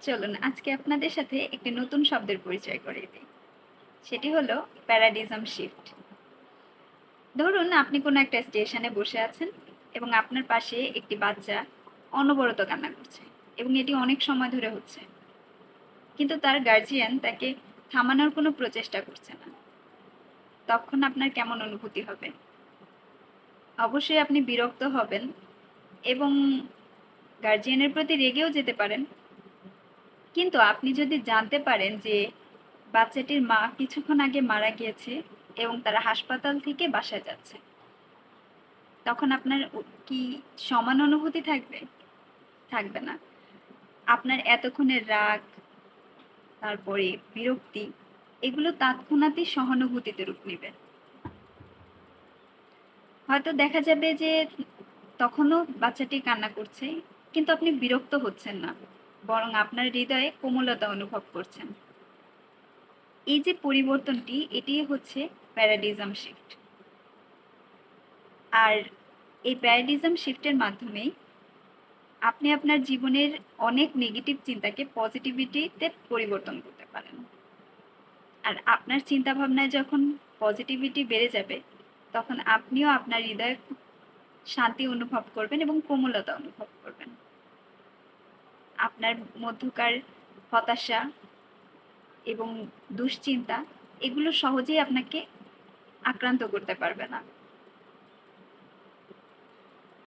চলুন আজকে আপনাদের সাথে একটি নতুন শব্দের পরিচয় করিয়ে দিই। সেটি হলো প্যারাডিজম শিফট। ধরুন আপনি কোনো একটা স্টেশনে বসে আছেন এবং আপনার পাশে একটি বাচ্চা অনবরত কান্না করছে এবং এটি অনেক সময় ধরে হচ্ছে, কিন্তু তার গার্জিয়ান তাকে থামানোর কোনো প্রচেষ্টা করছে না। তখন আপনার কেমন অনুভূতি হবে? অবশ্যই আপনি বিরক্ত হবেন এবং গার্জিয়ানের প্রতি রেগেও যেতে পারেন। কিন্তু আপনি যদি জানতে পারেন যে বাচ্চাটির মা কিছুক্ষণ আগে মারা গিয়েছে এবং তারা হাসপাতাল থেকে বাসায় যাচ্ছে, তখন আপনার কি সমান অনুভূতি থাকবে? থাকবে না। আপনার এতক্ষণের রাগ, তারপরে বিরক্তি, এগুলো তৎক্ষণাৎই সহানুভূতিতে রূপ নেবে। হয়তো দেখা যাবে যে তখনও বাচ্চাটি কান্না করছে, কিন্তু আপনি বিরক্ত হচ্ছেন না, বরং আপনার হৃদয়ে কোমলতা অনুভব করছেন। এই যে পরিবর্তনটি, এটি হচ্ছে প্যারাডিজম শিফট। আর এই প্যারাডিজম শিফটের মাধ্যমেই আপনি আপনার জীবনের অনেক নেগেটিভ চিন্তাকে পজিটিভিটিতে পরিবর্তন করতে পারেন। আর আপনার চিন্তা ভাবনায় যখন পজিটিভিটি বেড়ে যাবে, তখন আপনিও আপনার হৃদয়ে শান্তি অনুভব করবেন এবং কোমলতা অনুভব করবেন। আপনার মধ্যকার হতাশা এবং দুশ্চিন্তা, এগুলো সহজেই আপনাকে আক্রান্ত করতে পারবে না।